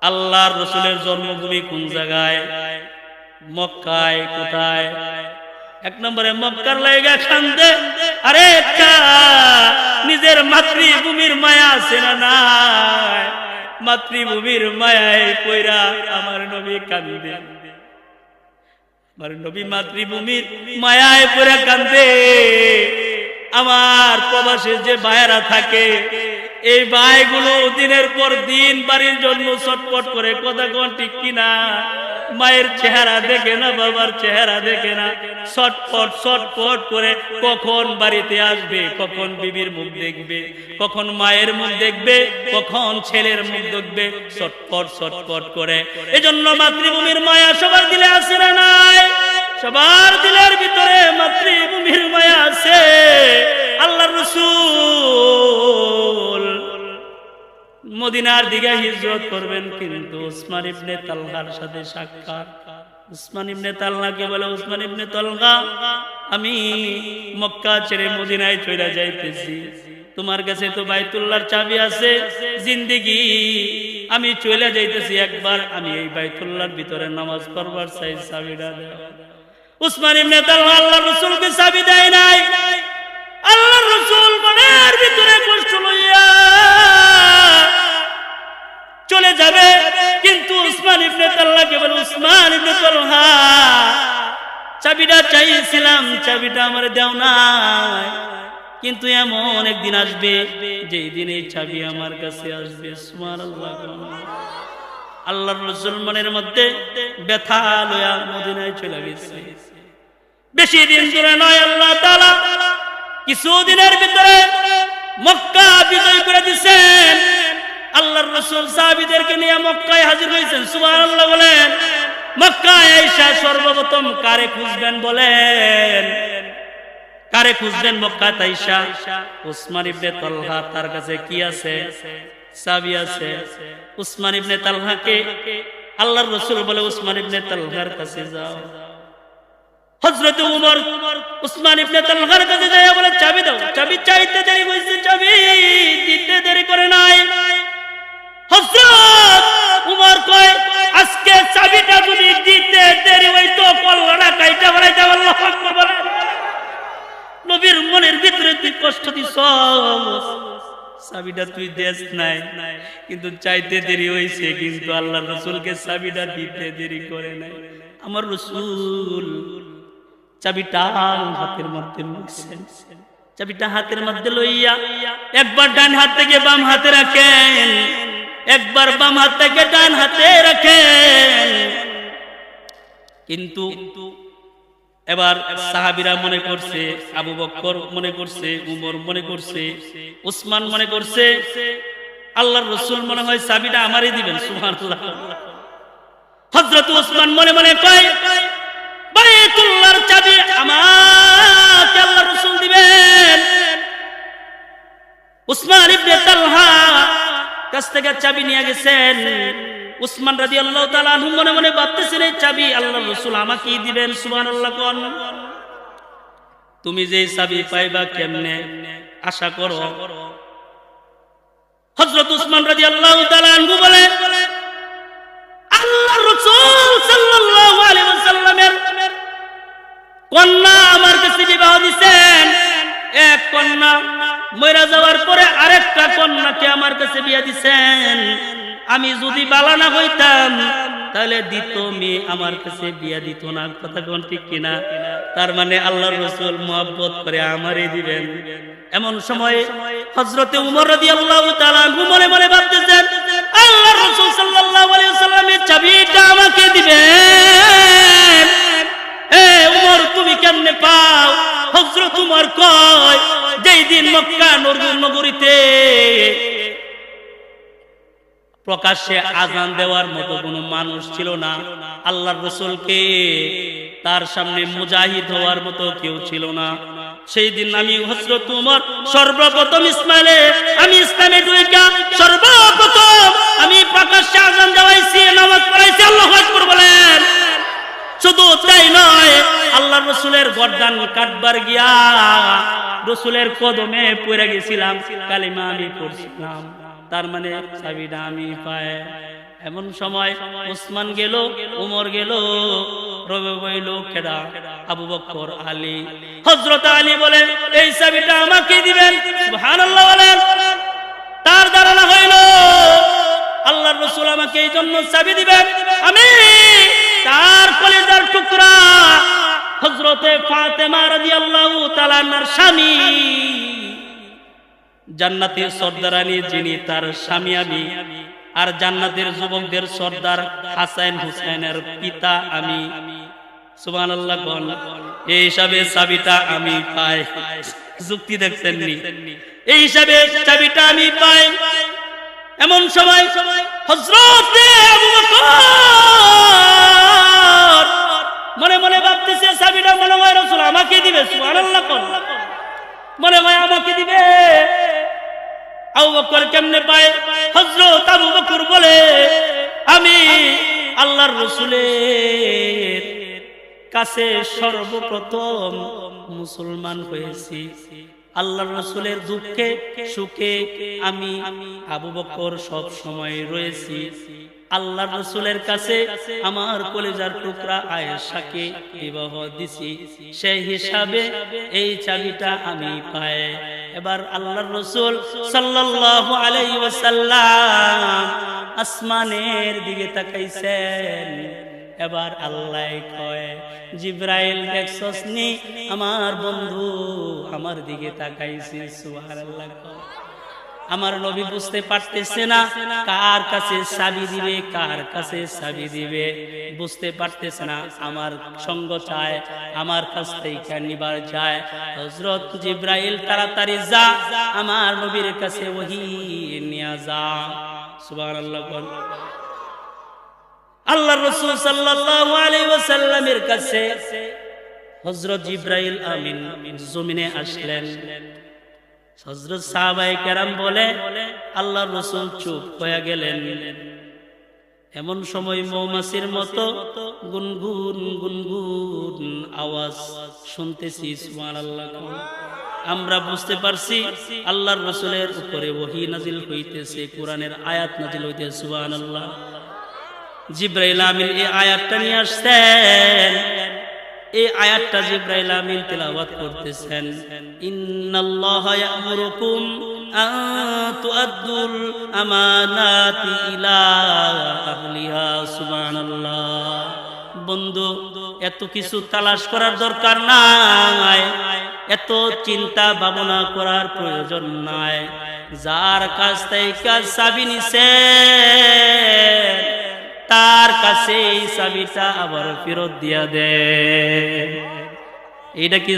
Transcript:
আল্লাহর রাসূলের জন্মভূমি কোন জায়গায়? মক্কায়। কোথায়? এক নম্বরে মক্কার লাইগা কান্দে। আরে নিজের মাতৃভূমির মায়া আছে না নাই? মাতৃভূমির মায়ায় পয়রা আমার নবী কান্দে। আমার নবী মাতৃভূমির মায়ায় পয়রা কান্দে। আমার প্রবাসে যে ভাইয়েরা থাকে, এই ভাইগুলো দিনের পর দিন বাড়ির জন্য ছটফট করে, কথা কোন ঠিক কিনা? মায়ের চেহারা দেখে না, বাবার চেহারা দেখে না, ছটফট ছটফট করে কখন বাড়িতে আসবে, কখন বিবির মুখ দেখবে, কখন মায়ের মুখ দেখবে, কখন ছেলের মুখ দেখবে, ছটফট ছটফট করে। এজন্য মাতৃভূমির মায়া সবার দিলে আছে না নাই? সবার দিলের ভিতরে মাতৃভূমির মায়া আছে। আল্লাহর রাসূল মদিনার দিকে হিজরত করবেন, কিন্তু উসমান ইবনে তালহার সাথে সাক্ষাৎ। উসমান ইবনে তালহাকে বলে, উসমান ইবনে তালহা, আমি মক্কা ছেড়ে মদিনায় চলে যাইতেছি, তোমার কাছে তো বাইতুল্লাহর চাবি আছে, জিন্দেগি আমি চলে যাইতেছি, একবার আমি এই বাইতুল্লাহর ভিতরে নামাজ পড়বার চাই, চাবিটা দাও। উসমান ইবনে তালহা আল্লাহর রাসূলকে চাবি দেয় নাই। আল্লাহর রাসূল মনের ভিতরে কষ্ট লইয়া চলে যাবে, কিন্তু উসমান ইবনে তালহাকে বলে, উসমান ইবনে তালহা, চাবিটা চাইছিলাম, চাবিটা আমার দাও নাই, কিন্তু এমন একদিন আসবে যেই দিন এই চাবি আমার কাছে আসবে। সুবহানাল্লাহ। আল্লাহর রাসূল মনের মধ্যে ব্যথা লইয়া মদিনায় চলে গেছে। বেশি দিন ধরে নয়, আল্লাহ তাআলা কিছুদিনের ভিতরে মক্কা বিজয় করে দিয়েছেন। আল্লাহর রাসূল সাহাবীদেরকে নিয়ে মক্কায় হাজির হয়েছেন। সুবহানাল্লাহ বলেন। মক্কায় আয়েশা সর্বপ্রথম কারে খুঁজবেন বলেন? কারে খুঁজবেন মক্কায় আয়েশা? উসমান ইবনে তালহা, তার কাছে কি আছে? চাবি আছে। উসমান ইবনে তালহাকে আল্লাহর রাসূল বলে, উসমান ইবনে তালহার কাছে যাও। হযরত উমর উসমান ইবনে তালহার কাছে যায়, বলে, চাবি দাও। চাবি চাইতে দেরি হইছে, চাবি দিতে দেরি করে নাই। হযরত উমর কয়, আজকে চাবিটা যদি দিতে দেরি হইতো, কল্লাটা কাইটা বলাইতে। আল্লাহু আকবার বলেন। নবীর মনের ভিতরে তুই কষ্ট দিছ, চাবিটা তুই দেস নাই, কিন্তু চাইতে দেরি হইছে, কিন্তু আল্লাহর রাসূলকে চাবিটা দিতে দেরি করে নাই। আমার রাসূল চাবিটা হাতের মধ্যে নিছেন। চাবিটা হাতের মধ্যে লইয়া একবার ডান হাত থেকে বাম হাতে রাখেন, একবার বাম হাত থেকে ডান হাতে রাখেন। কিন্তু এবার সাহাবীরা মনে করছে, আবু বকর মনে করছে, উমর মনে করছে, উসমান মনে করছে, আল্লাহর রাসূল মনে হয় চাবিটা আমারই দিবেন। সুবহানাল্লাহ। হযরত উসমান মনে মনে কয়, বাইতুল্লাহর চাবি আমাকে আল্লাহর রাসূল দিবেন। উসমান ইবনে তালহা কাছ থেকে চাবি নিয়ে গেছেন। উসমান রাদিয়াল্লাহু তাআলা আনহু মনে মনে ভাবতেছেন, এই চাবি আল্লাহর রাসূল আমাকেই দিবেন। সুবহানাল্লাহ। কোন তুমি যে চাবি পাইবা কেমনে আশা করো? হযরত উসমান রাদিয়াল্লাহু তাআলা আনহু বলে, আল্লাহর রাসূল সাল্লাল্লাহু আলাইহি ওয়াসাল্লামের কন্যা আমার কাছে বিবাহ দিবেন। এক কন্যা মরে যাওয়ার পরে আরেকটা কন্যাকে আমার কাছে বিয়ে দিবেন। আমি যদি বালা না হইতাম তাহলে দিত মেয়ে আমার কাছে বিয়ে দিত না। কথা কোন ঠিক কিনা? তার মানে আল্লাহর রাসূল মহব্বত করে আমারই দিবেন। এমন সময় হযরতে উমর রাদিয়াল্লাহু তাআলা আনহু মনে মনে ভাবতেছেন, আল্লাহর রাসূল সাল্লাল্লাহু আলাইহি ওয়াসাল্লামের চাবিটা আমাকে দিবেন। উমর তুমি কেমনে পাও? হযরত উমর কয়, যেই দিন মক্কা নগরীতে প্রকাশ্যে আযান দেওয়ার মতো কোনো মানুষ ছিল না, আল্লাহর রাসূলকে তার সামনে মুজাহিদ হওয়ার মতো কেউ ছিল না, সেই দিন আমি হযরত উমর সর্বপ্রথম আমি ইসলামে ঢুইকা সর্বপ্রথম আমি প্রকাশ্যে আযান দেওয়াইছি, নামাজ পড়াইছি। আল্লাহু আকবার বলেন। শুধু তাই নয়, আল্লাহর রাসূলের গর্দান কাটবার গিয়া রাসূলের কদমে পড়ে গেছিলাম, কালিমা আমি পড়ছিলাম। তার মানে চাবিটা আমি পাই। এমন সময় উসমান গেল, উমর গেল, রবে বইল কেডা? আবু বকর, আলী। হযরত আলী বলে এই চাবিটা আমাকে দিবেন। সুবহানাল্লাহ বলেন। তার ধারণা হইল আল্লাহর রাসূল আমাকে এই জন্য চাবি দিবেন, আমি তার কলিজার টুকরা হযরতে ফাতেমা রাদিয়াল্লাহু তাআলা আনহার স্বামী, জান্নাতের সর্দারানী যিনি, তার স্বামী আমি, আর জান্নাতের যুবকদের সর্দার হাসান হুসাইনের পিতা আমি। সুবহানাল্লাহ বল। এই হিসাবে চাবিটা আমি পাই। যুক্তি দেখছেন নি? এই হিসাবে চাবিটা আমি পাই। এমন সময় হযরত আবু বকর মনে মনে ভাবতেছে চাবিটা মনে হয় রাসূল আমাকে দিবে। সুবহানাল্লাহ বল। মনে হয় আমাকে দিবে। আবু বকর কেমনে পায়? হযরত আবু বকর বলে আমি আল্লাহর রাসূলের কাছে সর্বপ্রথম মুসলমান হয়েছি। আল্লাহর রাসূলের দুঃখে সুখে আমি আবু বকর সব সময় রয়েছি। আল্লাহর রাসূলের কাছে আমার কলিজার টুকরা আয়েশাকে বিবাহ দিছি, সেই হিসাবে এই চাবিটা আমি পাই। এবার আল্লাহর রাসূল সাল্লাল্লাহু আলাইহি ওয়াসাল্লাম আসমানের দিকে তাকাইছেন। এবার আল্লাহ কয় জিবরাইল দেখছস নি আমার বন্ধু আমার দিকে তাকাইছে। সুবহানাল্লাহ। আমার নবী বুঝতে পারতেছে না কার কাছে চাবি দিবে, কার কাছে চাবি দিবে বুঝতে পারতেছে না। আমার সঙ্গ চায়, আমার কাছ থেকে নিবার যায়। হযরত জিবরাইল তাড়াতাড়ি যা, আমার নবীর কাছে ওহী নিয়ে যা। সুবহানাল্লাহ। আল্লাহর রাসূল সাল্লাল্লাহু আলাইহি ওয়াসাল্লামের কাছে হযরত জিবরাইল আমিন জমিনে আসলেন। হযরত সাহাবায়ে কেরাম বলে আল্লাহর রাসূল চুপ হয়ে গেলেন। এমন সময় মৌমাছির মতো গুনগুন গুনগুন আওয়াজ শুনতেছি। সুবহানাল্লাহ। আমরা বুঝতে পারছি আল্লাহর রাসূলের উপরে ওহী নাজিল হইতেছে, কোরআনের আয়াত নাজিল হইতেছে। সুবহানাল্লাহ। জিবরাইল আমিন এই আয়াতটা নিয়ে আসছেন। এই আয়াতটা জিবরাইল আমিন তেলাওয়াত করতেছেন। ইন্নাল্লাহা ইয়া'মুরুকুম আন তুআদ্দুল আমানাতি ইলা আহলিহা। সুবহানাল্লাহ। বন্ধু, এত কিছু তালাশ করার দরকার নাই, এত চিন্তা ভাবনা করার প্রয়োজন নাই। যার কাছ থেকে চাবি নিছে তার কাছে এই চাবিটা আবার ফেরত দিয়া দে। এটা কি